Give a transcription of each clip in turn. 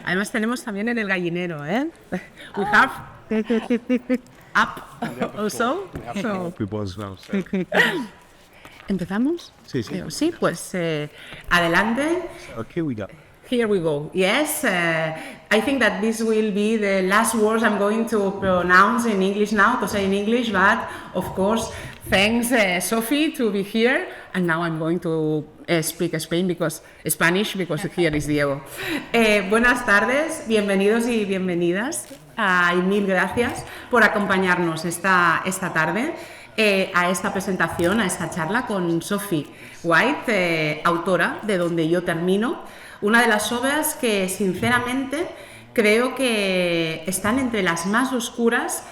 Además tenemos también en el gallinero, ¿eh? We have up also. So, ¿empezamos? Sí. Sí, pues adelante. Okay, we go. Here we go. Yes, I think that this will be the last words I'm going to pronounce in English now, to say in English, but of course, thanks Sophie to be here, and now I'm going to speak Spanish because here is Diego. Buenas tardes, bienvenidos y bienvenidas, y mil gracias por acompañarnos esta tarde. A esta presentación, a esta charla con Sophie White, autora de Donde yo termino, una de las obras que sinceramente creo que están entre las más oscuras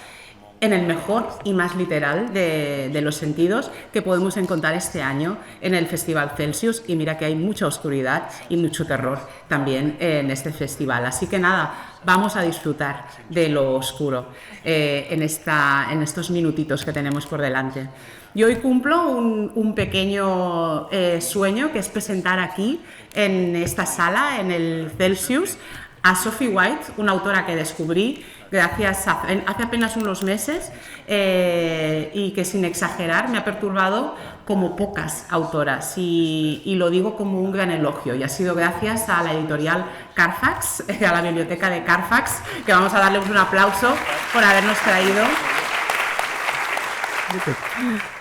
en el mejor y más literal de los sentidos que podemos encontrar este año en el Festival Celsius, y mira que hay mucha oscuridad y mucho terror también en este festival, así que nada, vamos a disfrutar de lo oscuro en estos minutitos que tenemos por delante. Yo hoy cumplo un pequeño sueño, que es presentar aquí en esta sala, en el Celsius, a Sophie White, una autora que descubrí hace apenas unos meses y que, sin exagerar, me ha perturbado como pocas autoras, y lo digo como un gran elogio, y ha sido gracias a la editorial Carfax, a la biblioteca de Carfax, que vamos a darles un aplauso por habernos traído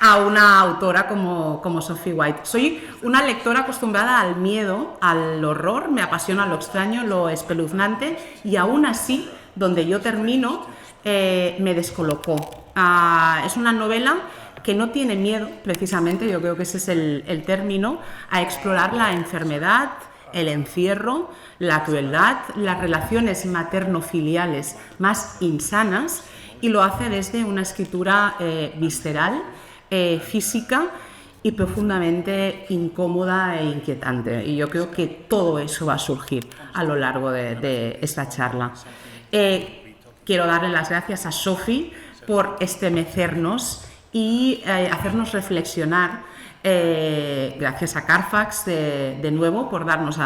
a una autora como Sophie White. Soy una lectora acostumbrada al miedo, al horror, me apasiona lo extraño, lo espeluznante, y aún así, Donde yo termino, me descolocó. Es una novela que no tiene miedo, precisamente, yo creo que ese es el término, a explorar la enfermedad, el encierro, la crueldad, las relaciones materno-filiales más insanas, y lo hace desde una escritura visceral, física y profundamente incómoda e inquietante. Y yo creo que todo eso va a surgir a lo largo de esta charla. Quiero darle las gracias a Sophie por estremecernos y hacernos reflexionar. Gracias a Carfax de nuevo por darnos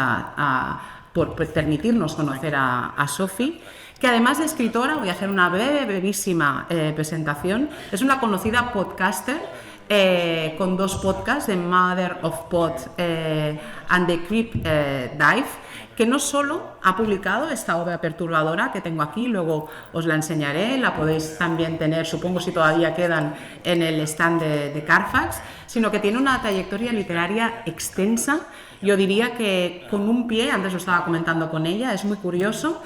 por permitirnos conocer a Sophie, que además de escritora, voy a hacer una brevísima presentación, es una conocida podcaster con 2 podcasts, The Mother of Pod and The Creep Dive, que no solo ha publicado esta obra perturbadora que tengo aquí, luego os la enseñaré, la podéis también tener, supongo, si todavía quedan, en el stand de Carfax, sino que tiene una trayectoria literaria extensa. Yo diría que con un pie, antes lo estaba comentando con ella, es muy curioso,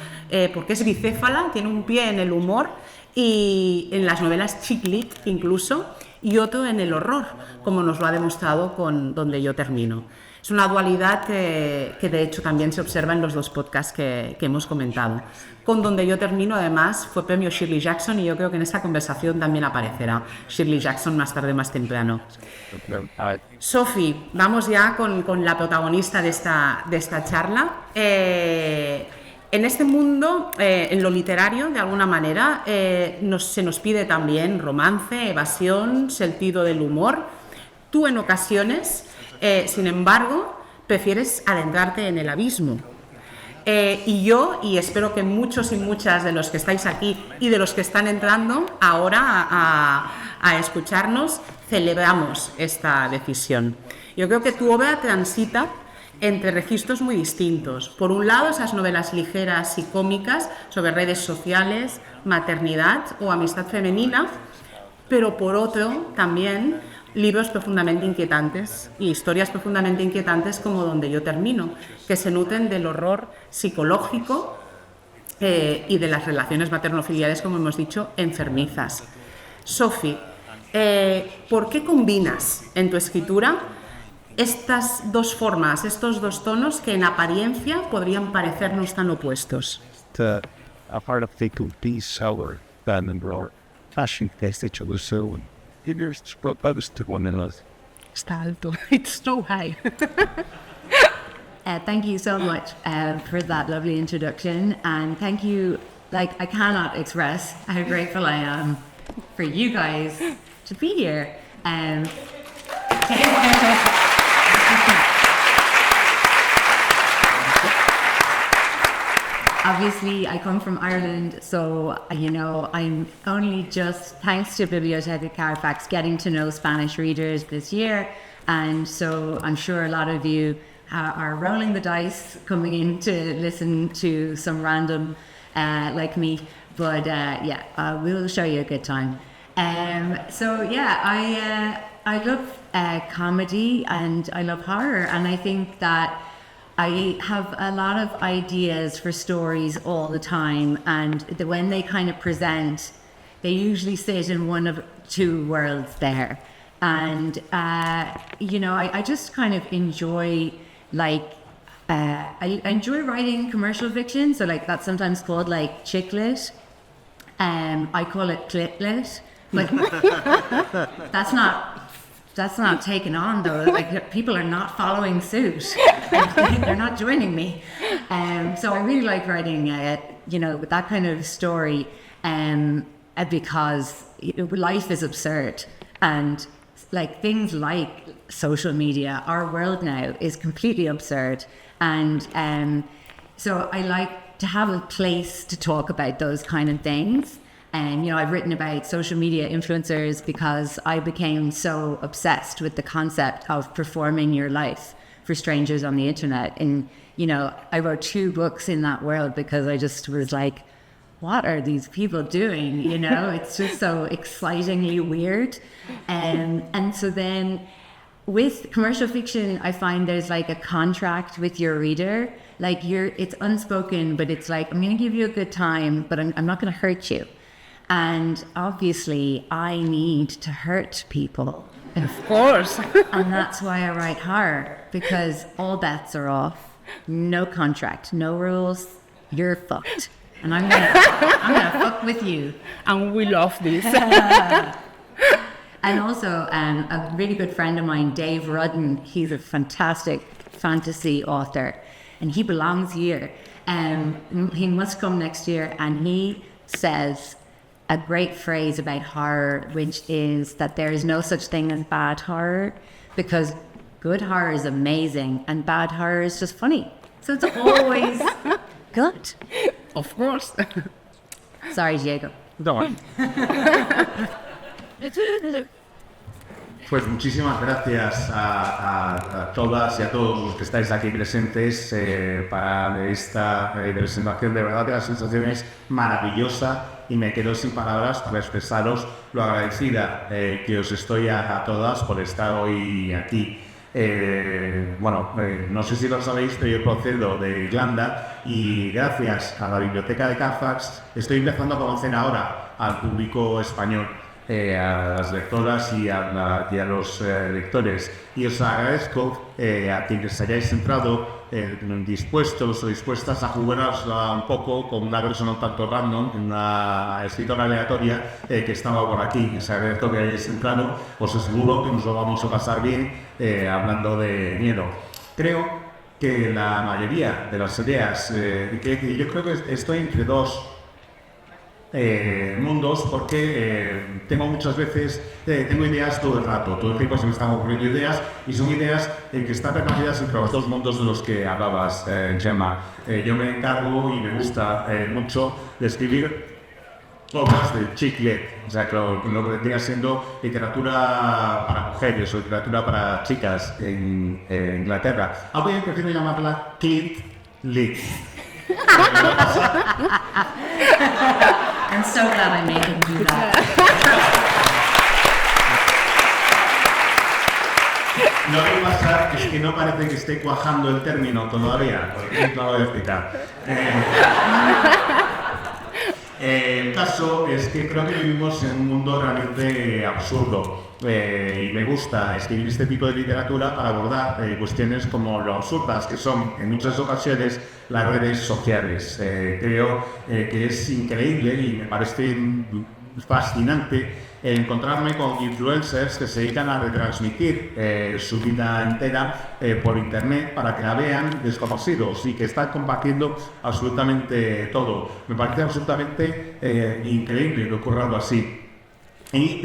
porque es bicéfala, tiene un pie en el humor y en las novelas chick lit incluso, y otro en el horror, como nos lo ha demostrado con Donde yo termino. Es una dualidad que de hecho también se observa en los 2 podcasts que hemos comentado. Con Donde yo termino, además, fue premio Shirley Jackson, y yo creo que en esta conversación también aparecerá Shirley Jackson más tarde, más temprano. Sophie, vamos ya con la protagonista de esta charla. En este mundo, en lo literario, de alguna manera, se nos pide también romance, evasión, sentido del humor. Tú, en ocasiones, sin embargo, prefieres adentrarte en el abismo. Y yo, y espero que muchos y muchas de los que estáis aquí y de los que están entrando ahora a escucharnos, celebramos esta decisión. Yo creo que tu obra transita entre registros muy distintos. Por un lado, esas novelas ligeras y cómicas sobre redes sociales, maternidad o amistad femenina, pero por otro también libros profundamente inquietantes y historias profundamente inquietantes como Donde yo termino, que se nutren del horror psicológico y de las relaciones materno-filiales, como hemos dicho, enfermizas. Sophie, ¿por qué combinas en tu escritura estas 2 formas, estos 2 tonos que en apariencia podrían parecernos tan opuestos? A part of the complete sour than and raw. Fashion test each other so. Here's proposed to one another. Está alto. It's so high. Thank you so much for that lovely introduction, and thank you. I cannot express how grateful I am for you guys to be here. obviously I come from Ireland, so I'm only just, thanks to Biblioteca Carfax, getting to know Spanish readers this year, and so I'm sure a lot of you are rolling the dice coming in to listen to some random like me, but we'll show you a good time. I love comedy and I love horror, and I think that I have a lot of ideas for stories all the time, and when they kind of present, they usually sit in one of two worlds there. And, I just kind of enjoy, I enjoy writing commercial fiction. So that's sometimes called chick lit. I call it clit lit, but that's not taken on though. People are not following suit. They're not joining me. So I really like writing, that kind of story, because life is absurd, and things like social media, our world now is completely absurd, and so I like to have a place to talk about those kind of things. And, I've written about social media influencers because I became so obsessed with the concept of performing your life for strangers on the internet. And, I wrote 2 books in that world because I just was like, what are these people doing? It's just so excitingly weird. And so then with commercial fiction, I find there's a contract with your reader. It's unspoken, but it's I'm going to give you a good time, but I'm not going to hurt you. And obviously, I need to hurt people. Of course. And that's why I write horror, because all bets are off. No contract, no rules. You're fucked. And I'm gonna fuck with you. And we love this. And also, a really good friend of mine, Dave Rudden, he's a fantastic fantasy author, and he belongs here. He must come next year, and he says a great phrase about horror, which is that there is no such thing as bad horror, because good horror is amazing and bad horror is just funny. So it's always good. Of course. Sorry, Diego. No. Pues muchísimas gracias a todas y a todos los que estáis aquí presentes para esta presentación. De verdad que la sensación es maravillosa y me quedo sin palabras para expresaros lo agradecida que os estoy a todas por estar hoy aquí. No sé si lo sabéis, pero yo procedo de Irlanda y gracias a la Biblioteca de Carfax estoy empezando a conocer ahora al público español, a las lectoras y a los lectores, y os agradezco a quienes hayáis entrado dispuestos o dispuestas a jugaros un poco con una persona un tanto random, una escritora aleatoria que estaba por aquí. Os agradezco que hayáis entrado, os aseguro que nos lo vamos a pasar bien hablando de miedo. Creo que la mayoría de las ideas, yo creo que estoy entre dos mundos, porque tengo muchas veces, tengo ideas todo el rato, todo el tiempo se me están ocurriendo ideas, y son ideas que están repartidas entre los dos mundos de los que hablabas, Gemma. Yo me encargo y me gusta mucho de escribir obras de chick lit, o sea, lo que vendría siendo literatura para mujeres o literatura para chicas en Inglaterra. Algo yo prefiero llamarla clit lit. I'm so glad I made him do that. Lo que pasa es que no parece que esté cuajando el término todavía, porque no lo voy a explicar. El caso es que creo que vivimos en un mundo realmente absurdo, y me gusta escribir este tipo de literatura para abordar cuestiones como lo absurdas que son en muchas ocasiones las redes sociales. Creo que es increíble y me parece fascinante encontrarme con influencers que se dedican a retransmitir su vida entera por internet para que la vean desconocidos y que están compartiendo absolutamente todo. Me parece absolutamente increíble que ocurra algo así. Y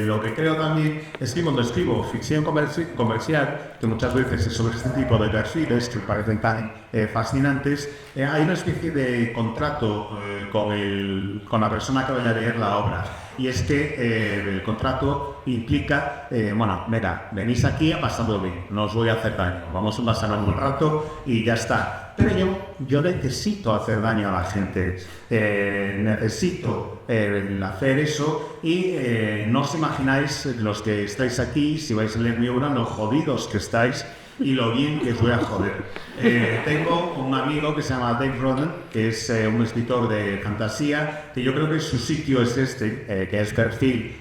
lo que creo también es que cuando escribo ficción comercial, que muchas veces es sobre este tipo de perfiles que parecen tan fascinantes, hay una especie de contrato con la persona que vaya a leer la obra. Y es que el contrato implica, bueno, mira, venís aquí a pasarlo bien, no os voy a hacer daño, vamos a pasar un rato y ya está. Pero yo necesito hacer daño a la gente, necesito hacer eso y no os imagináis los que estáis aquí, si vais a leer mi obra, lo jodidos que estáis y lo bien que os voy a joder. Tengo un amigo que se llama Dave Roden, que es un escritor de fantasía, que yo creo que su sitio es este, que es perfil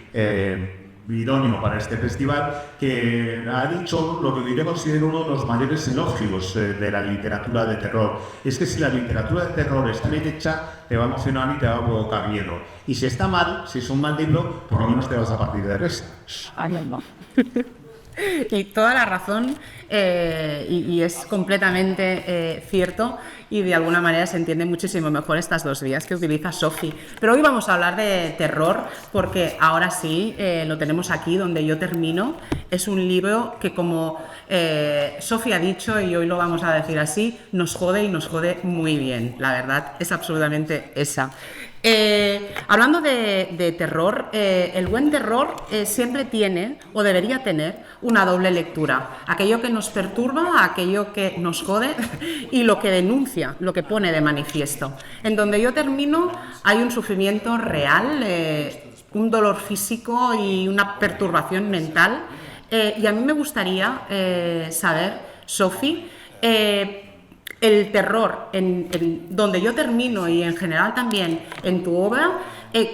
idóneo para este festival, que ha dicho lo que yo considero uno de los mayores elogios de la literatura de terror. Es que si la literatura de terror está bien hecha, te va a emocionar y te va a provocar miedo. Y si está mal, si es un mal libro, por lo menos te vas a partir de risa. Y toda la razón, y es completamente cierto, y de alguna manera se entiende muchísimo mejor estas dos vías que utiliza Sophie. Pero hoy vamos a hablar de terror, porque ahora sí, lo tenemos aquí donde yo termino. Es un libro que, como Sophie ha dicho, y hoy lo vamos a decir así, nos jode y nos jode muy bien. La verdad es absolutamente esa. Hablando de terror, el buen terror siempre tiene o debería tener una doble lectura: aquello que nos perturba, aquello que nos jode y lo que denuncia, lo que pone de manifiesto. En donde yo termino hay un sufrimiento real, un dolor físico y una perturbación mental, y a mí me gustaría saber, Sophie, el terror, en donde yo termino y en general también en tu obra,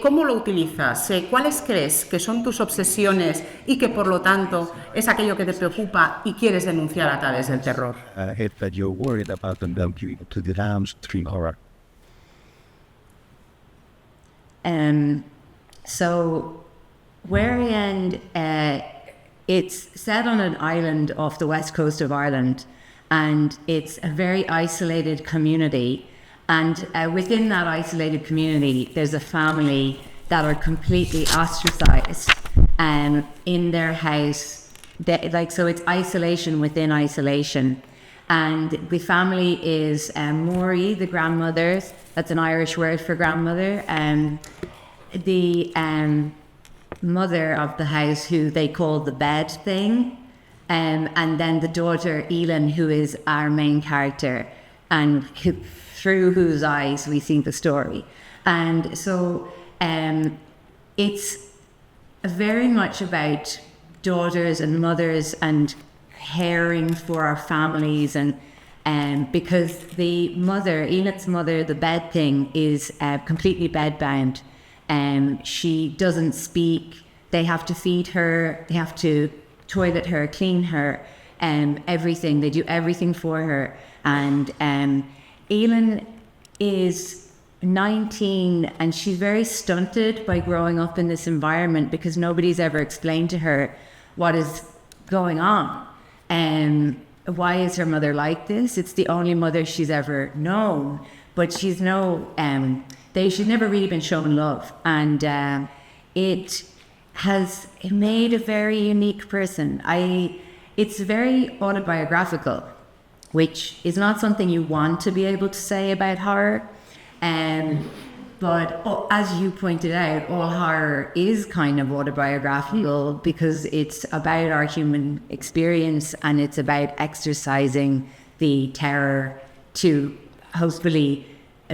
¿cómo lo utilizas? ¿Cuáles crees que son tus obsesiones y que por lo tanto es aquello que te preocupa y quieres denunciar a través del terror? If that you're worried about them to the downstream horror. So, Where I End, it's set on an island off the west coast of Ireland, and it's a very isolated community. And within that isolated community, there's a family that are completely ostracized in their house. So it's isolation within isolation. And the family is Maury, the grandmother. That's an Irish word for grandmother. The mother of the house, who they call the bed thing. And then the daughter, Elin, who is our main character, and through whose eyes we see the story. And so it's very much about daughters and mothers and caring for our families, and because the mother, Elin's mother, the bed thing, is completely bedbound. She doesn't speak. They have to feed her. They have to toilet her, clean her, everything. They do everything for her. And Elin is 19 and she's very stunted by growing up in this environment because nobody's ever explained to her what is going on. Why is her mother like this? It's the only mother she's ever known, but she's she's never really been shown love. And it has made a very unique person. It's very autobiographical, which is not something you want to be able to say about horror. But as you pointed out, all horror is kind of autobiographical because it's about our human experience and it's about exercising the terror to hopefully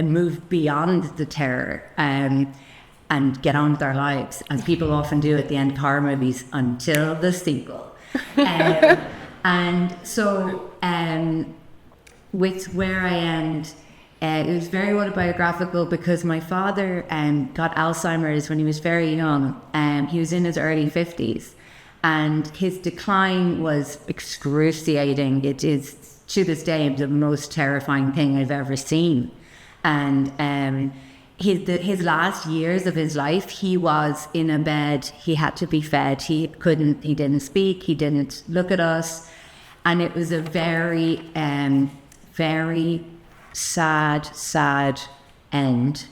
move beyond the terror. And get on with our lives, as people often do at the end of horror movies, until the sequel. And so with Where I End, it was very autobiographical because my father got Alzheimer's when he was very young. He was in his early 50s, and his decline was excruciating. It is, to this day, the most terrifying thing I've ever seen. And his last years of his life, he was in a bed. He had to be fed. He didn't speak. He didn't look at us. And it was a very, very sad end.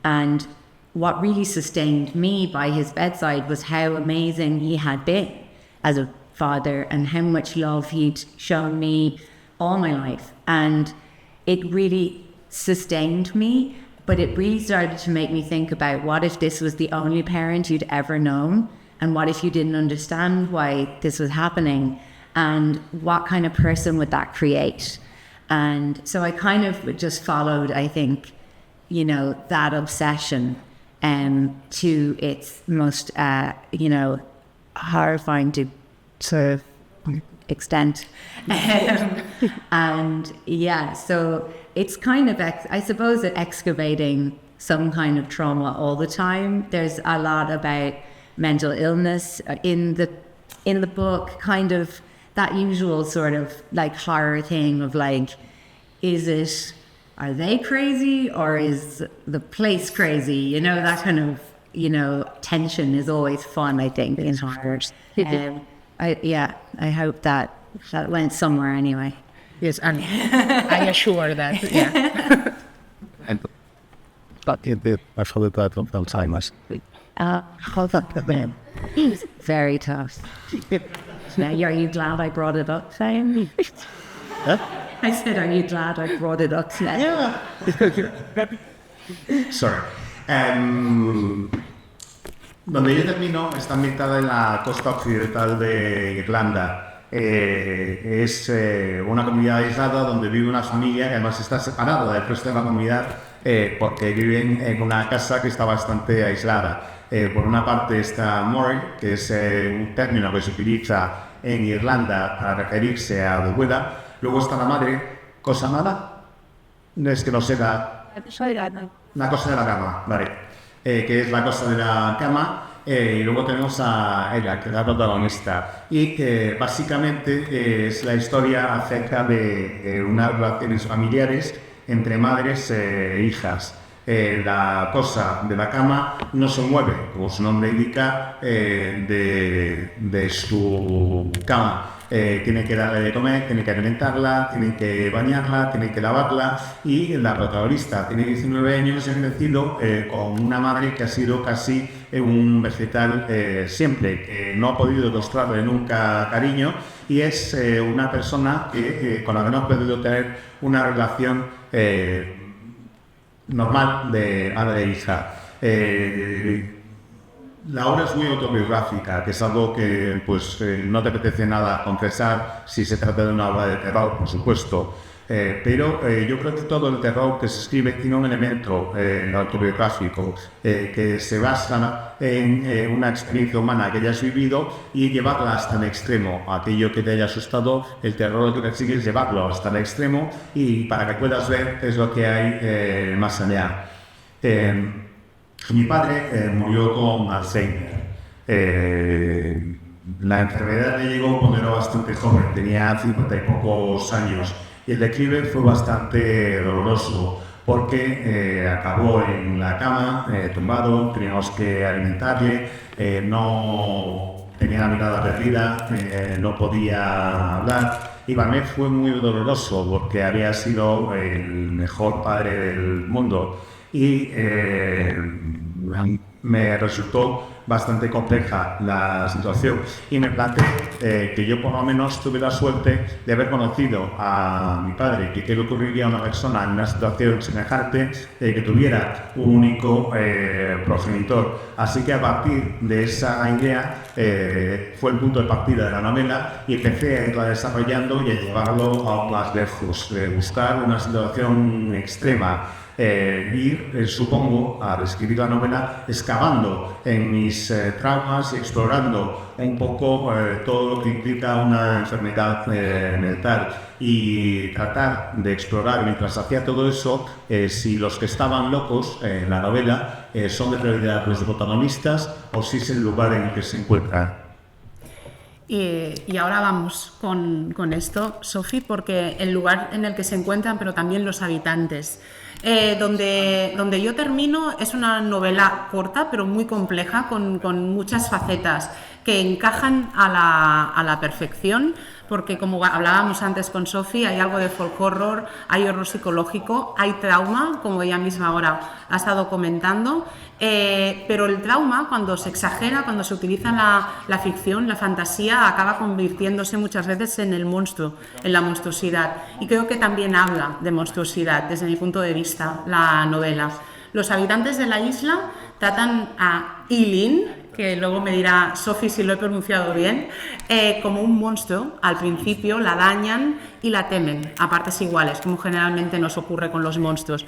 And what really sustained me by his bedside was how amazing he had been as a father and how much love he'd shown me all my life. And it really sustained me, but it really started to make me think about what if this was the only parent you'd ever known, and what if you didn't understand why this was happening, and what kind of person would that create? And so I kind of just followed, I think, you know, that obsession to its most, you know, horrifying to extent. And yeah, so it's kind of, I suppose, that excavating some kind of trauma all the time. There's a lot about mental illness in the book, kind of that usual sort of like horror thing of like, are they crazy or is the place crazy? You know, that kind of, you know, tension is always fun, I think, in horror. I hope that went somewhere anyway. Yes, and I assure that, yeah. But it did. I followed that of Alzheimer's. Very tough. Now, are you glad I brought it up, Sam? Huh? I said, are you glad I brought it up, Sam? Yeah. Sorry. Donde yo termino está ambientada en la costa occidental de Irlanda. Es una comunidad aislada donde vive una familia que además está separada del resto de la comunidad porque viven en una casa que está bastante aislada. Por una parte está Moray, que es un término que se utiliza en Irlanda para referirse a abuela. Luego está la madre, cosa mala, no es que no sea la cosa de la cama, vale, que es la cosa de la cama. Y luego tenemos a ella, que es la protagonista, y que básicamente es la historia acerca de unas relaciones familiares entre madres e hijas. La cosa de la cama no se mueve, como su nombre indica, de su cama. Tiene que darle de comer, tiene que alimentarla, tiene que bañarla, tiene que lavarla, y la protagonista tiene 19 años y ha crecido con una madre que ha sido casi un vegetal siempre, que no ha podido mostrarle nunca cariño, y es una persona con la que no ha podido tener una relación normal de madre e hija. La obra es muy autobiográfica, que es algo que pues, no te apetece nada confesar si se trata de una obra de terror, por supuesto. Pero yo creo que todo el terror que se escribe tiene un elemento autobiográfico que se basa en una experiencia humana que hayas vivido y llevarla hasta el extremo. Aquello que te haya asustado, el terror que persigues, llevarlo hasta el extremo y para que puedas ver qué es lo que hay más allá. Mi padre murió con Alzheimer. La enfermedad le llegó cuando era bastante joven, tenía 50 y pocos años. Y el declive fue bastante doloroso porque acabó en la cama, tumbado, teníamos que alimentarle, no tenía la mirada perdida, no podía hablar. Y para mí fue muy doloroso porque había sido el mejor padre del mundo y me resultó bastante compleja la situación y me planteé que yo por lo menos tuve la suerte de haber conocido a mi padre, que qué le ocurriría a una persona en una situación semejante que tuviera un único progenitor. Así que a partir de esa idea fue el punto de partida de la novela y empecé a irla desarrollando y a llevarlo aún más lejos, buscar una situación extrema. Ir, supongo, a reescribir la novela excavando en mis traumas y explorando un poco todo lo que implica una enfermedad mental y tratar de explorar mientras hacía todo eso si los que estaban locos en la novela son de realidad los protagonistas o si es el lugar en el que se encuentran. Y ahora vamos con esto, Sophie, porque el lugar en el que se encuentran, pero también los habitantes. Donde yo termino es una novela corta, pero muy compleja, con muchas facetas que encajan a la perfección porque como hablábamos antes con Sophie, hay algo de folk horror, hay horror psicológico, hay trauma, como ella misma ahora ha estado comentando, pero el trauma, cuando se exagera, cuando se utiliza la ficción, la fantasía, acaba convirtiéndose muchas veces en el monstruo, en la monstruosidad. Y creo que también habla de monstruosidad, desde mi punto de vista, la novela. Los habitantes de la isla tratan a Eileen, que luego me dirá Sophie si lo he pronunciado bien, como un monstruo. Al principio la dañan y la temen a partes iguales, como generalmente nos ocurre con los monstruos.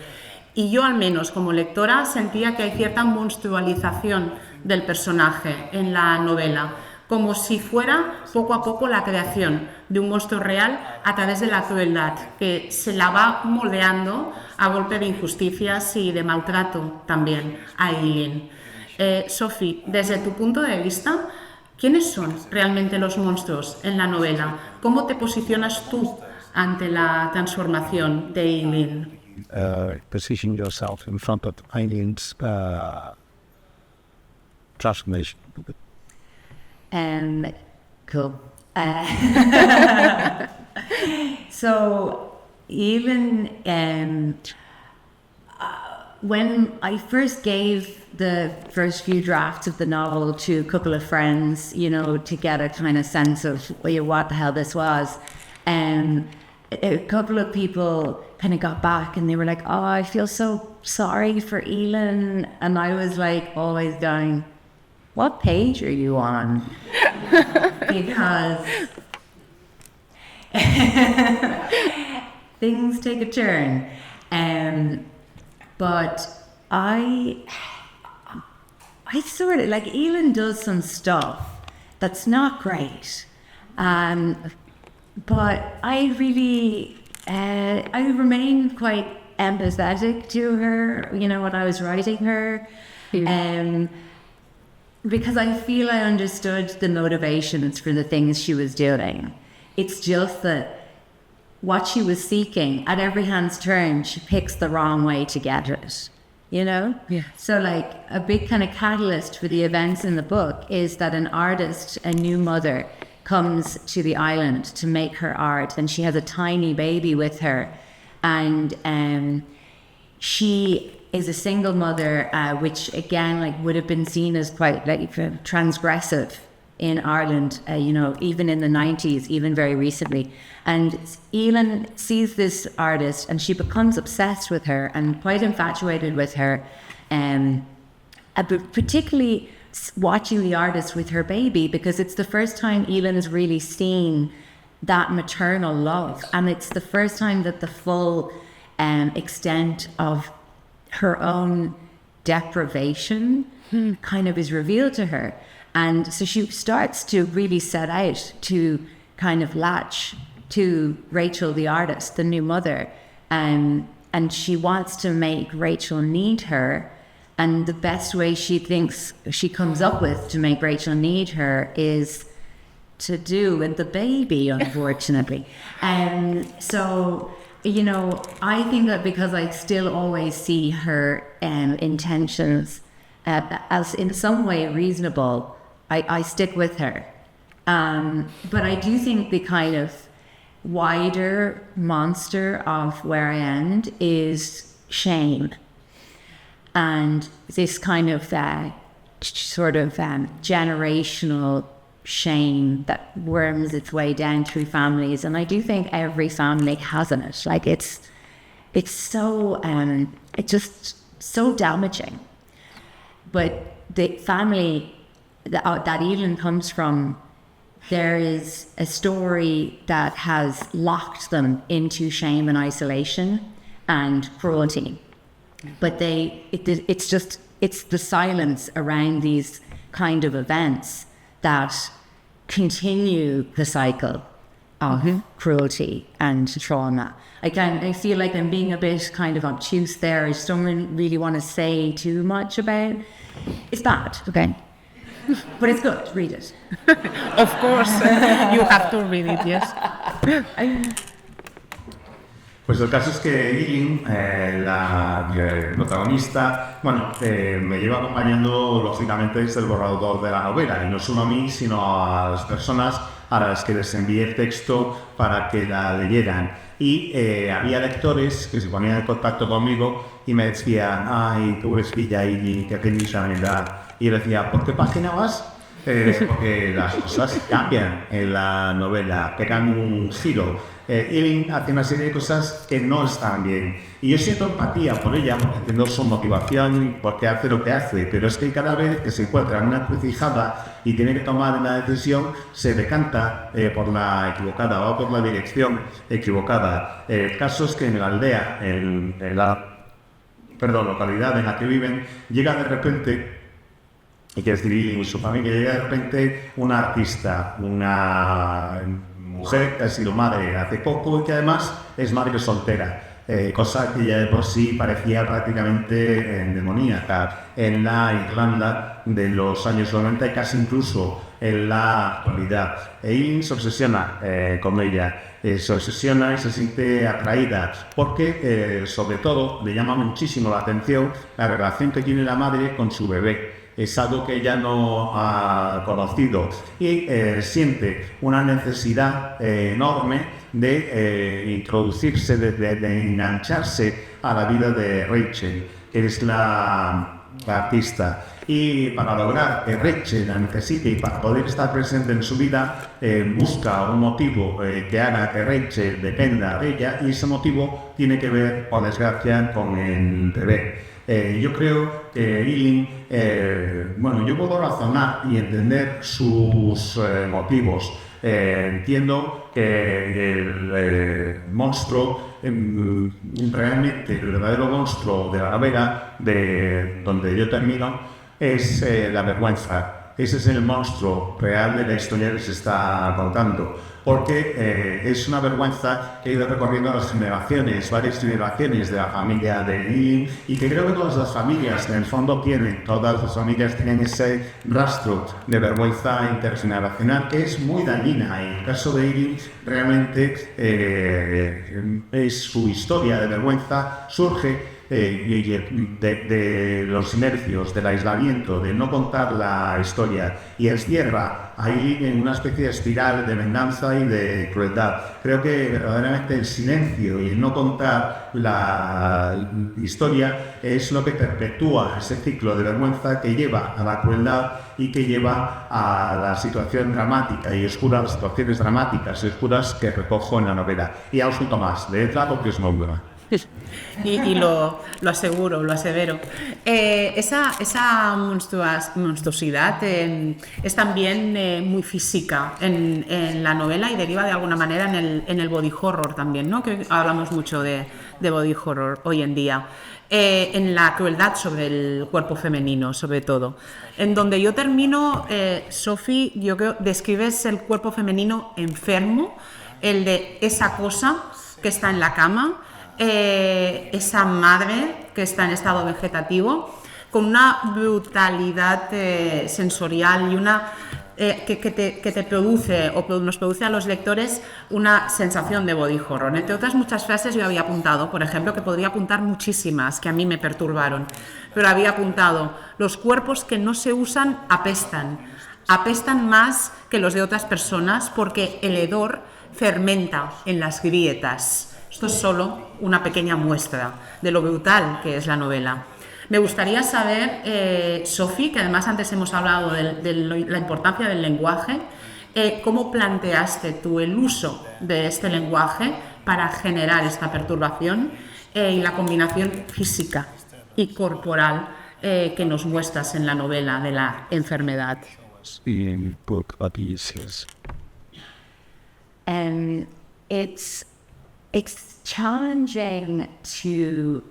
Y yo, al menos como lectora, sentía que hay cierta monstrualización del personaje en la novela, como si fuera poco a poco la creación de un monstruo real a través de la crueldad, que se la va moldeando a golpe de injusticias y de maltrato también a Eileen. Sophie, desde tu punto de vista, ¿quiénes son realmente los monstruos en la novela? ¿Cómo te posicionas tú ante la transformación de Eileen? Position yourself in front of Eileen's transformation. Cool. So, even when I first gave the first few drafts of the novel to a couple of friends, you know, to get a kind of sense of what the hell this was, a couple of people kind of got back and they were like, oh, I feel so sorry for Elin. And I was like, always going, what page are you on? Because things take a turn. But I sort of, like, Elin does some stuff that's not great. But I really, I remain quite empathetic to her, you know, when I was writing her. Because I feel I understood the motivations for the things she was doing. It's just that what she was seeking, at every hand's turn, she picks the wrong way to get it, you know? Yeah. So, like, a big kind of catalyst for the events in the book is that an artist, a new mother, comes to the island to make her art, and she has a tiny baby with her, and she is a single mother, which again, like, would have been seen as quite, like, transgressive in Ireland, you know, even in the 90s, even very recently. And Elin sees this artist and she becomes obsessed with her and quite infatuated with her, but particularly watching the artist with her baby, because it's the first time Elin's really seen that maternal love, and it's the first time that the full extent of her own deprivation kind of is revealed to her. And so she starts to really set out to kind of latch to Rachel the artist, the new mother, and she wants to make Rachel need her. And the best way she thinks she comes up with to make Rachel need her is to do with the baby, unfortunately. So, you know, I think that because I still always see her intentions as in some way reasonable, I stick with her. But I do think the kind of wider monster of Where I End is shame. And this kind of sort of generational shame that worms its way down through families. And I do think every family has it. Like, it's so, it's just so damaging. But the family that Elin comes from, there is a story that has locked them into shame and isolation and cruelty. But it's the silence around these kind of events that continue the cycle of cruelty and trauma. I feel like I'm being a bit kind of obtuse there. I just don't really want to say too much about it. It's bad, okay? But it's good, read it. Of course, you have to read it, yes. Pues el caso es que Eileen, la protagonista, bueno, me lleva acompañando lógicamente desde el borrador de la novela, y no solo a mí, sino a las personas a las que les envié el texto para que la leyeran. Y había lectores que se ponían en contacto conmigo y me decían, ay, tú eres Villa y que tenéis la edad. Y yo decía, ¿por qué página vas? Porque las cosas cambian en la novela, pegan un giro. Eileen hace una serie de cosas que no están bien. Y yo siento empatía por ella, porque entiendo su motivación, porque hace lo que hace. Pero es que cada vez que se encuentra en una encrucijada y tiene que tomar una decisión, se decanta por la equivocada o por la dirección equivocada. El caso es que en la aldea, en la localidad en la que viven, llega de repente, y que decir, y su familia, llega de repente una artista, una mujer que ha sido madre hace poco y que además es madre soltera, cosa que ya de por sí parecía prácticamente demoníaca en la Irlanda de los años 90 y casi incluso en la actualidad. Eileen se obsesiona con ella, se obsesiona y se siente atraída porque sobre todo le llama muchísimo la atención la relación que tiene la madre con su bebé. Es algo que ella no ha conocido y siente una necesidad enorme de introducirse, de engancharse a la vida de Rachel, que es la artista. Y para lograr que Rachel la necesite y para poder estar presente en su vida, busca un motivo que haga que Rachel dependa de ella, y ese motivo tiene que ver, por desgracia, con el bebé. Yo creo que Eileen, yo puedo razonar y entender sus motivos. Entiendo que el monstruo, realmente el verdadero monstruo de la novela, de donde yo termino, es la vergüenza. Ese es el monstruo real de la historia que se está contando, porque es una vergüenza que ha ido recorriendo las generaciones, varias generaciones de la familia de Eileen, y que creo que todas las familias en el fondo tienen, todas las familias tienen ese rastro de vergüenza intergeneracional que es muy dañina. En el caso de Eileen, realmente es su historia de vergüenza surge de los nervios, del aislamiento, de no contar la historia, y encierra ahí en una especie de espiral de venganza y de crueldad. Creo que verdaderamente el silencio y el no contar la historia es lo que perpetúa ese ciclo de vergüenza que lleva a la crueldad y que lleva a la situación dramática y oscura, las situaciones dramáticas y oscuras que recojo en la novela. Y a un más, leedla porque es muy buena. Y lo aseguro, lo asevero. Esa monstruosidad es también muy física en la novela y deriva de alguna manera en el body horror también, ¿no? Que hablamos mucho de body horror hoy en día. En la crueldad sobre el cuerpo femenino, sobre todo. En donde yo termino, Sophie, yo creo, describes el cuerpo femenino enfermo, el de esa cosa que está en la cama, esa madre que está en estado vegetativo, con una brutalidad sensorial y una que te produce o nos produce a los lectores una sensación de body horror. Entre otras muchas frases yo había apuntado, por ejemplo, que podría apuntar muchísimas que a mí me perturbaron, pero había apuntado: los cuerpos que no se usan apestan más que los de otras personas porque el hedor fermenta en las grietas. Esto es solo una pequeña muestra de lo brutal que es la novela. Me gustaría saber, Sophie, que además antes hemos hablado de la importancia del lenguaje, ¿cómo planteaste tú el uso de este lenguaje para generar esta perturbación y la combinación física y corporal que nos muestras en la novela de la enfermedad? It's challenging to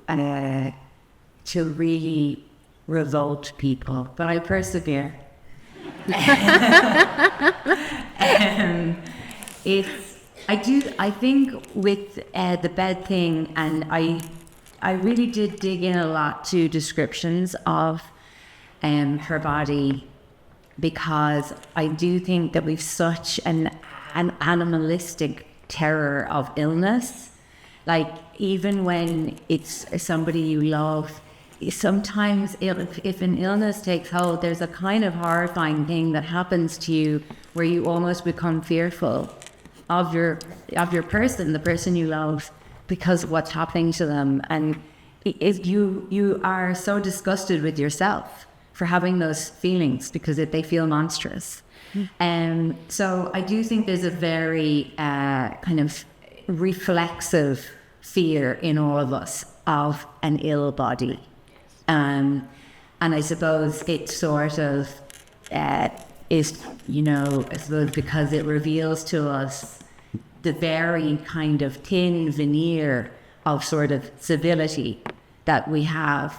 really revolt people, but I persevere. I think with the bed thing, and I really did dig in a lot to descriptions of her body, because I do think that we've such an animalistic terror of illness. Like, even when it's somebody you love, sometimes if an illness takes hold, there's a kind of horrifying thing that happens to you where you almost become fearful of your person, the person you love, because of what's happening to them. And you are so disgusted with yourself for having those feelings because they feel monstrous. So I do think there's a very kind of reflexive fear in all of us of an ill body. And I suppose it sort of is, I suppose because it reveals to us the very kind of thin veneer of sort of civility that we have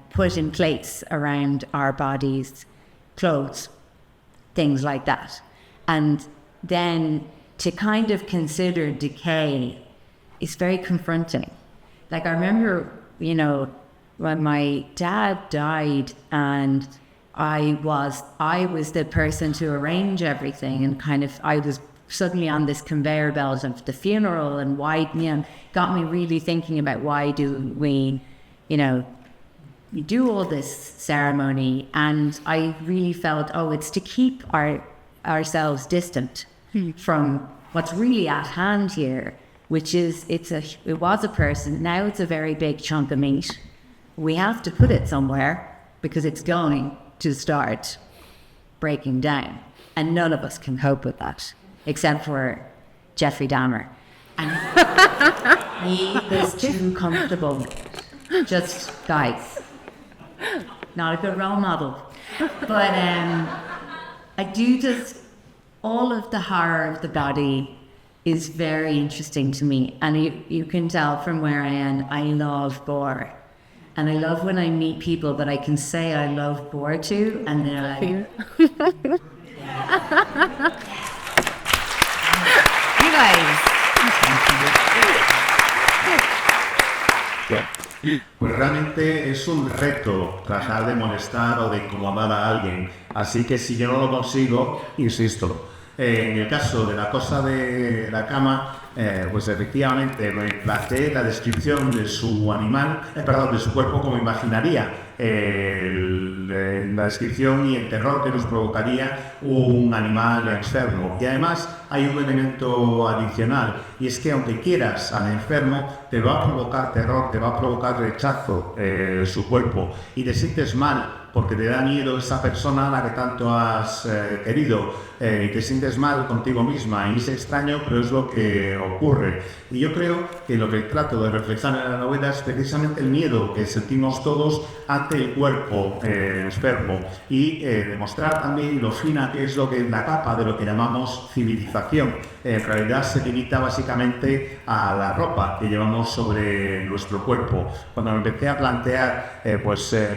put in place around our bodies, clothes, things like that. And then to kind of consider decay is very confronting. Like I remember, when my dad died and I was the person to arrange everything, and kind of I was suddenly on this conveyor belt of the funeral, and got me really thinking about why do we, we do all this ceremony. And I really felt, it's to keep ourselves distant from what's really at hand here, which is it was a person, now it's a very big chunk of meat. We have to put it somewhere because it's going to start breaking down. And none of us can cope with that, except for Jeffrey Dahmer. And he is too comfortable. Just, guys, not a good role model. But I do all of the horror of the body is very interesting to me. And you can tell from where I am, I love gore. And I love when I meet people that I can say I love gore to, and they're like... You guys. Pues realmente es un reto tratar de molestar o de incomodar a alguien. Así que si yo no lo consigo, insisto. En el caso de la cosa de la cama, pues efectivamente me planteé la descripción de su animal, de su cuerpo como imaginaría la descripción y el terror que nos provocaría un animal enfermo. Y además hay un elemento adicional, y es que aunque quieras al enfermo, te va a provocar terror, te va a provocar rechazo su cuerpo, y te sientes mal porque te da miedo esa persona a la que tanto has querido, y te sientes mal contigo misma, y es extraño, pero es lo que ocurre. Y yo creo que lo que trato de reflexionar en la novela es precisamente el miedo que sentimos todos ante el cuerpo enfermo, y demostrar también lo fina que es la capa de lo que llamamos civilización. En realidad se limita básicamente a la ropa que llevamos sobre nuestro cuerpo. Cuando me empecé a plantear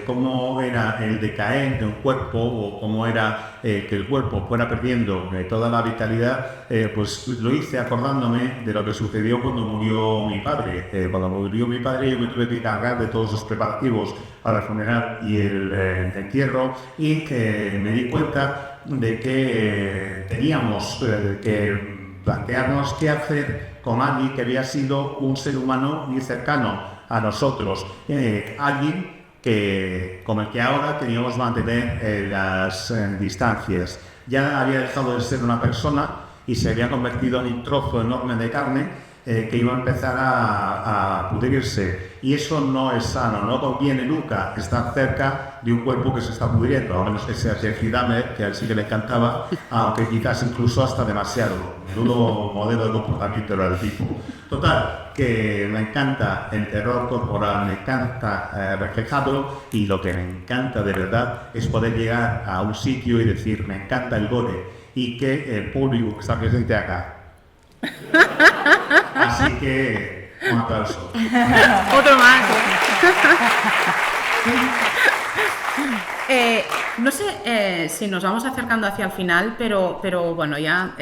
cómo era el decaer de un cuerpo, o cómo era que el cuerpo fuera perdiendo toda la vitalidad, pues lo hice acordándome de lo que sucedió cuando murió mi padre. Cuando murió mi padre, yo me tuve que encargar de todos los preparativos para el funeral y el entierro, y que me di cuenta de que teníamos que plantearnos qué hacer con alguien que había sido un ser humano muy cercano a nosotros, alguien con el que ahora teníamos que mantener las distancias. Ya había dejado de ser una persona y se había convertido en un trozo enorme de carne que iba a empezar a pudrirse, y eso no es sano. No conviene nunca estar cerca de un cuerpo que se está pudriendo, a menos que sea Jeffrey Dahmer, que a él sí que le encantaba, aunque quizás incluso hasta demasiado. Nudo modelo de comportamiento era el tipo. Total, que me encanta el terror corporal, me encanta reflejarlo, y lo que me encanta de verdad es poder llegar a un sitio y decir, me encanta el gore, y que el público que está presente acá. Así que un aplauso. Otro más. No sé si nos vamos acercando hacia el final, pero bueno, ya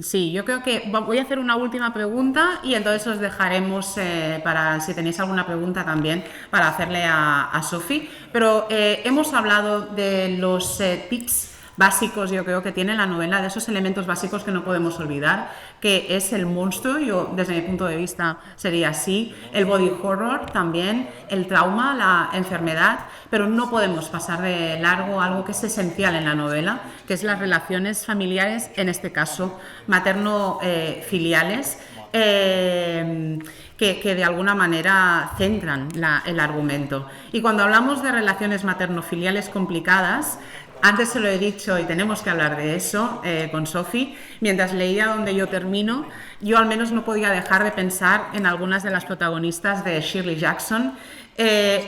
sí, yo creo que voy a hacer una última pregunta, y entonces os dejaremos para si tenéis alguna pregunta también para hacerle a Sophie. Pero hemos hablado de los tips básicos, yo creo que tiene la novela, de esos elementos básicos que no podemos olvidar, que es el monstruo, yo desde mi punto de vista sería así, el body horror también, el trauma, la enfermedad, pero no podemos pasar de largo algo que es esencial en la novela, que es las relaciones familiares, en este caso materno-filiales, que de alguna manera centran el argumento. Y cuando hablamos de relaciones materno-filiales complicadas, antes se lo he dicho y tenemos que hablar de eso con Sophie, mientras leía Donde yo termino, yo al menos no podía dejar de pensar en algunas de las protagonistas de Shirley Jackson,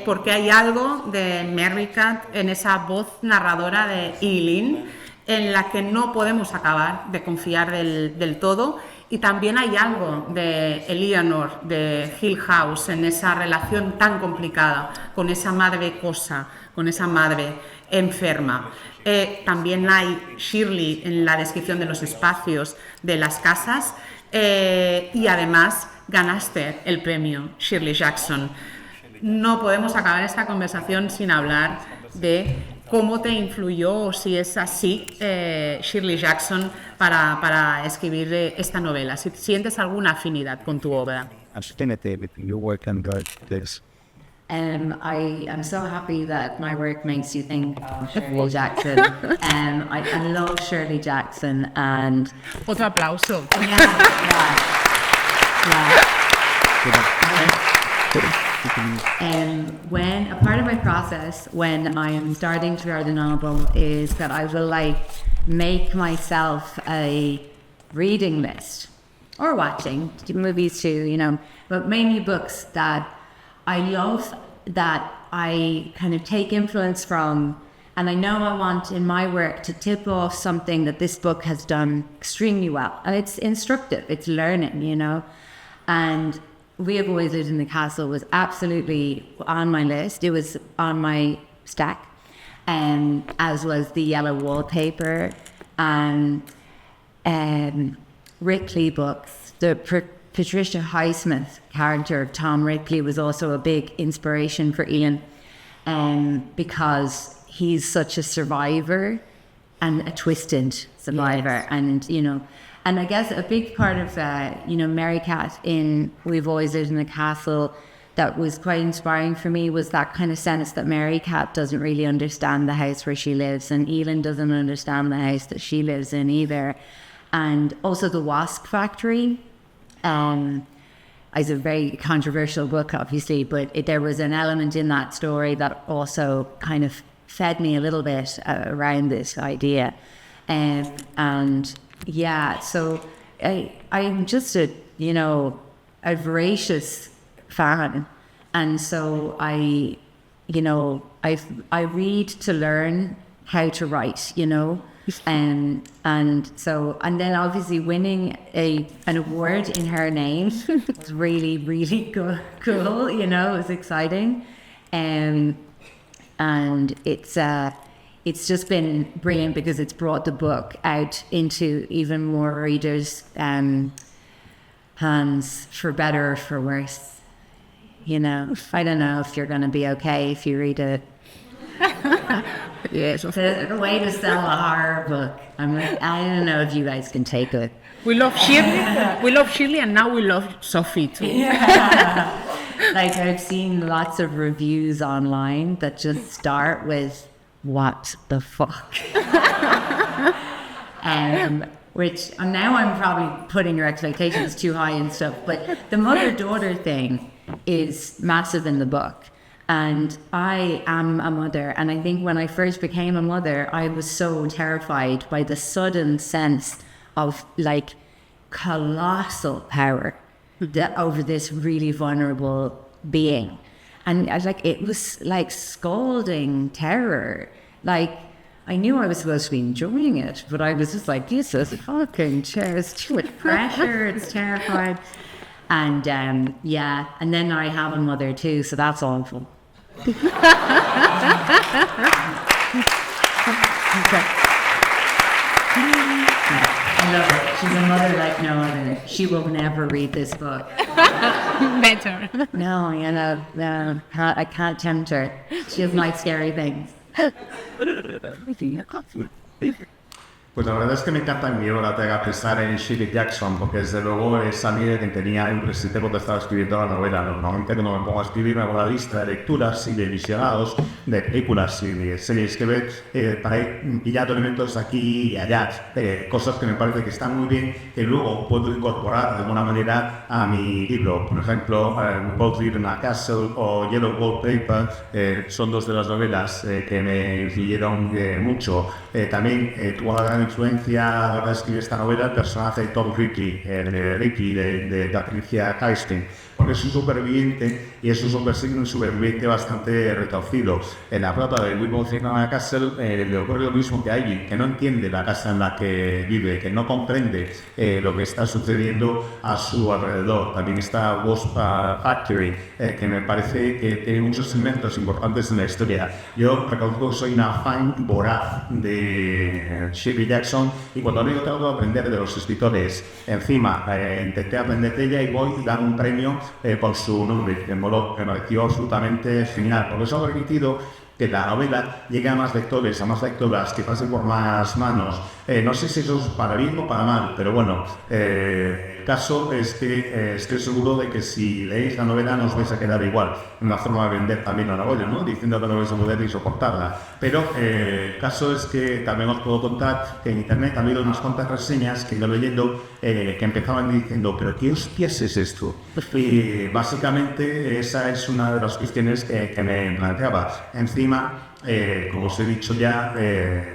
porque hay algo de Mary Cat en esa voz narradora de Eileen en la que no podemos acabar de confiar del todo. Y también hay algo de Eleanor, de Hill House, en esa relación tan complicada con esa madre cosa, con esa madre enferma. También hay Shirley en la descripción de los espacios de las casas y además ganaste el premio Shirley Jackson. No podemos acabar esta conversación sin hablar de cómo te influyó, o si es así, Shirley Jackson para escribir esta novela, si sientes alguna afinidad con tu obra. Affinity with your work and this. I am so happy that my work makes you think of Shirley Jackson. I love Shirley Jackson, and Otro aplauso. When a part of my process when I am starting to write a novel is that I will make myself a reading list or watching movies too, but mainly books that I love, that I kind of take influence from, and I know I want in my work to tip off something that this book has done extremely well, and it's instructive, it's learning, and We Have Always Lived in the Castle was absolutely on my list. It was on my stack, as was The Yellow Wallpaper and Ripley books. The Patricia Highsmith character of Tom Ripley was also a big inspiration for Ian, because he's such a survivor and a twisted survivor. Yes. And I guess a big part of, Mary Cat in We've Always Lived in the Castle that was quite inspiring for me was that kind of sense that Mary Cat doesn't really understand the house where she lives, and Elin doesn't understand the house that she lives in either. And also The Wasp Factory is a very controversial book, obviously, but there was an element in that story that also kind of fed me a little bit around this idea. Yeah, so I'm just a voracious fan, and so I read to learn how to write, and then obviously winning an award in her name was really, really cool, it was exciting, and it's just been brilliant because it's brought the book out into even more readers' hands, for better or for worse. I don't know if you're going to be okay if you read it. Yes, it's a way to sell a horror book. I don't know if you guys can take it. We love Shirley, and now we love Sophie too. Yeah. I've seen lots of reviews online that just start with, "What the fuck?" Which now I'm probably putting your expectations too high and stuff, but the mother-daughter thing is massive in the book. And I am a mother, and I think when I first became a mother, I was so terrified by the sudden sense of colossal power over this really vulnerable being. And it was like scalding terror. I knew I was supposed to be enjoying it, but I was just like, Jesus fucking chair, it's too much pressure, it's terrifying. And and then I have a mother too, so that's awful. I love it. She's a mother like no other. She will never read this book. Better. No, no, I can't tempt her. She doesn't like scary things. Pues la verdad es que me encanta mi obra de pensar en Shirley Jackson, porque desde luego es alguien que tenía un presente cuando estaba escribiendo la novela. Normalmente cuando me pongo a escribir me hago la lista de lecturas y de visionados, de películas y de series que ver, para ir pillando elementos aquí y allá, cosas que me parece que están muy bien, que luego puedo incorporar de alguna manera a mi libro. Por ejemplo, Both Live in a Castle o Yellow Wallpaper son dos de las novelas que me influyeron mucho. También tuvo una gran influencia a la hora de escribir esta novela el personaje de Tom Ripley, Ripley de Patricia Highstein, porque es un superviviente y es un superviviente bastante retorcido. En la plata de Both Live in a Castle le ocurre lo mismo que a alguien que no entiende la casa en la que vive, que no comprende lo que está sucediendo a su alrededor. También está Wasp Factory, que me parece que tiene muchos elementos importantes en la historia. Yo reconozco que soy una fan voraz de Shirley Jackson y cuando leo trato de aprender de los escritores. Encima intenté aprender de ella y voy a dar un premio por su nombre, que me pareció absolutamente genial, porque eso ha permitido que la novela llegue a más lectores, a más lectoras, que pasen por más manos. No sé si eso es para bien o para mal, pero bueno, el caso es que estoy seguro de que si leéis la novela no os vais a quedar igual. Una forma de vender también la novela, ¿no? Diciendo que no vais a poder ni soportarla. Pero el caso es que también os puedo contar que en internet ha habido unas cuantas reseñas que he ido leyendo que empezaban diciendo, ¿pero qué hostias es esto? Y básicamente esa es una de las cuestiones que me planteaba. Encima, como os he dicho ya,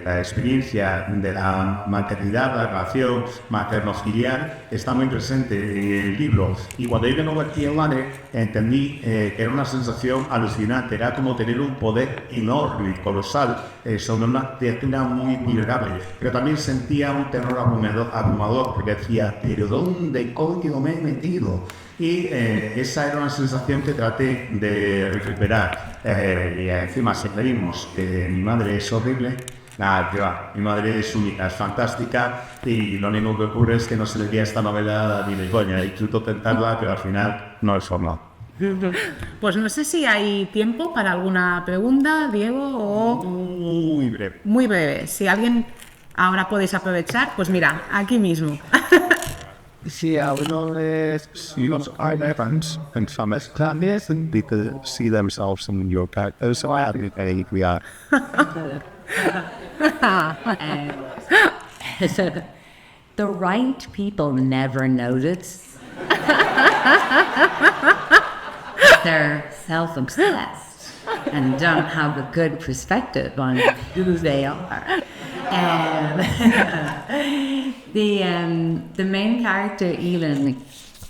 la experiencia de la maternidad, la relación materno-filial está muy presente en el libro. Y cuando yo no aquí en Mane, entendí que era una sensación alucinante, era como tener un poder enorme, colosal, sobre una criatura muy vulnerable. Pero también sentía un terror abrumador, porque decía, ¿pero dónde coño me he metido? Y esa era una sensación que traté de recuperar. Y encima seguimos que mi madre es horrible. Nada, que va, mi madre es única, es fantástica y lo único que ocurre es que no se le leía esta novela ni de coña. Intento tentarla, pero al final no es forma. Pues no sé si hay tiempo para alguna pregunta, Diego, o... Muy breve. Muy breve. Si alguien ahora podéis aprovechar, pues mira, aquí mismo. Sí, uno es los friends and some families and people see themselves in your character, so I think we are. The right people never notice. They're self-obsessed and don't have a good perspective on who they are. The main character, Elin,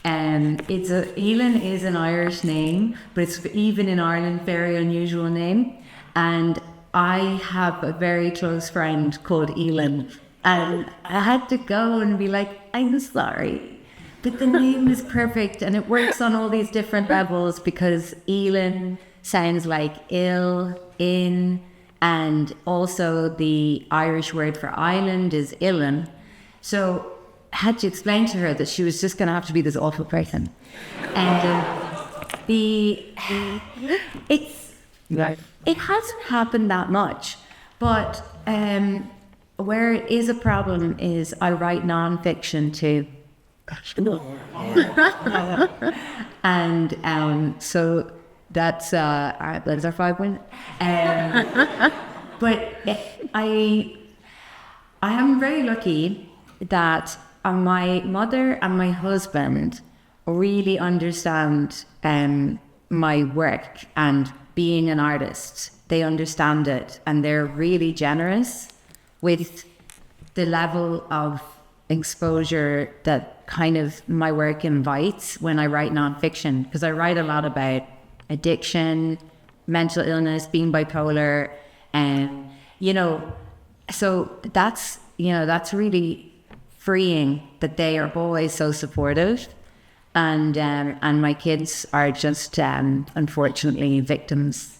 Elin is an Irish name, but it's even in Ireland very unusual name. And I have a very close friend called Elin, and I had to go and be like, I'm sorry, but the name is perfect, and it works on all these different levels because Elin sounds like ill, in, and also the Irish word for island is Illan. So I had to explain to her that she was just going to have to be this awful person. And it hasn't happened that much, but where it is a problem is I write non-fiction too. And so that's our 5 minutes. But I am very lucky that my mother and my husband really understand my work and being an artist. They understand it, and they're really generous with the level of exposure that kind of my work invites when I write nonfiction, because I write a lot about addiction, mental illness, being bipolar, and so that's really freeing that they are always so supportive, and my kids are just unfortunately victims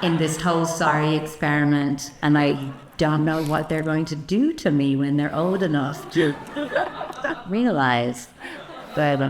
in this whole sorry experiment, and I don't know what they're going to do to me when they're old enough to realize. But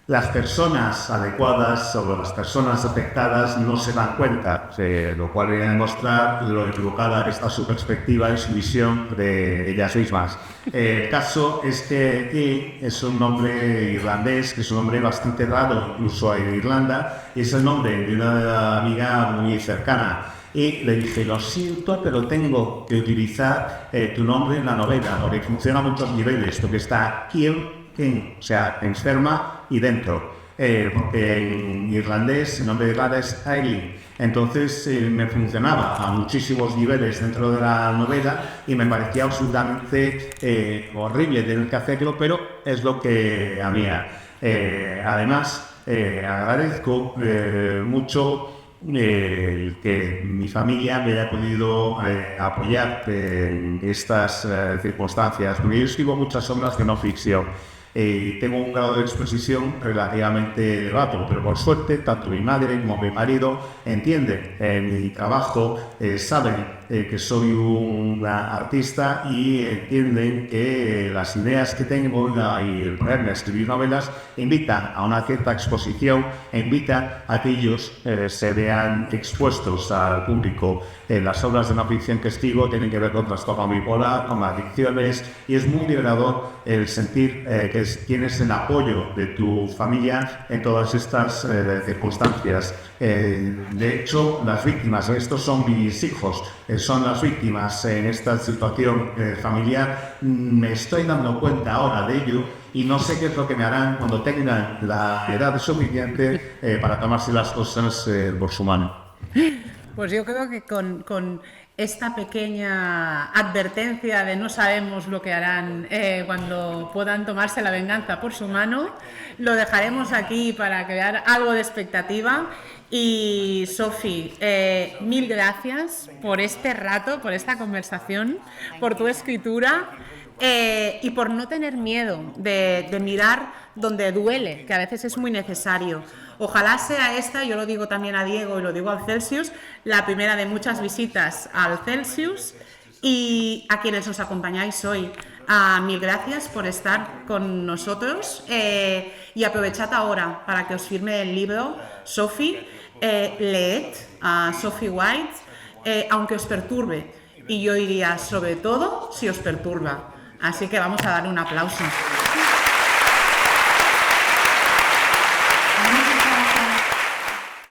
las personas adecuadas o las personas afectadas no se dan cuenta, lo cual viene a demostrar lo equivocada que está su perspectiva y su visión de ellas mismas. El caso es que Kay es un nombre irlandés, que es un nombre bastante raro incluso en Irlanda, y es el nombre de una amiga muy cercana. Y le dije, lo siento, pero tengo que utilizar tu nombre en la novela, porque funciona a muchos niveles, porque está Kay, o sea, enferma y dentro, porque en irlandés el nombre de Irlanda es Aileen. Entonces me funcionaba a muchísimos niveles dentro de la novela y me parecía absolutamente horrible tener que hacerlo, pero es lo que había. Además, agradezco mucho que mi familia me haya podido apoyar en estas circunstancias, porque yo escribo muchas obras de no ficción. Tengo un grado de exposición relativamente elevado, pero por suerte tanto mi madre como mi marido entienden mi trabajo, saben que soy un artista y entienden que las ideas que tengo y el ponerme a escribir novelas invitan a una cierta exposición, invitan a que ellos se vean expuestos al público. Las obras de no ficción que escribo tienen que ver con trastorno bipolar, con adicciones, y es muy liberador el sentir que tienes el apoyo de tu familia en todas estas circunstancias. De hecho, las víctimas, estos son mis hijos, son las víctimas en esta situación familiar. Me estoy dando cuenta ahora de ello y no sé qué es lo que me harán cuando tengan la edad suficiente para tomarse las cosas por su mano. Pues yo creo que con esta pequeña advertencia de no sabemos lo que harán cuando puedan tomarse la venganza por su mano, lo dejaremos aquí para crear algo de expectativa. Y Sofi, mil gracias por este rato, por esta conversación, por tu escritura y por no tener miedo de mirar donde duele, que a veces es muy necesario. Ojalá sea esta, yo lo digo también a Diego y lo digo al Celsius, la primera de muchas visitas al Celsius, y a quienes nos acompañáis hoy. Mil gracias por estar con nosotros y aprovechad ahora para que os firme el libro, Sofi, leed a Sophie White, aunque os perturbe, y yo diría sobre todo si os perturba. Así que vamos a darle un aplauso.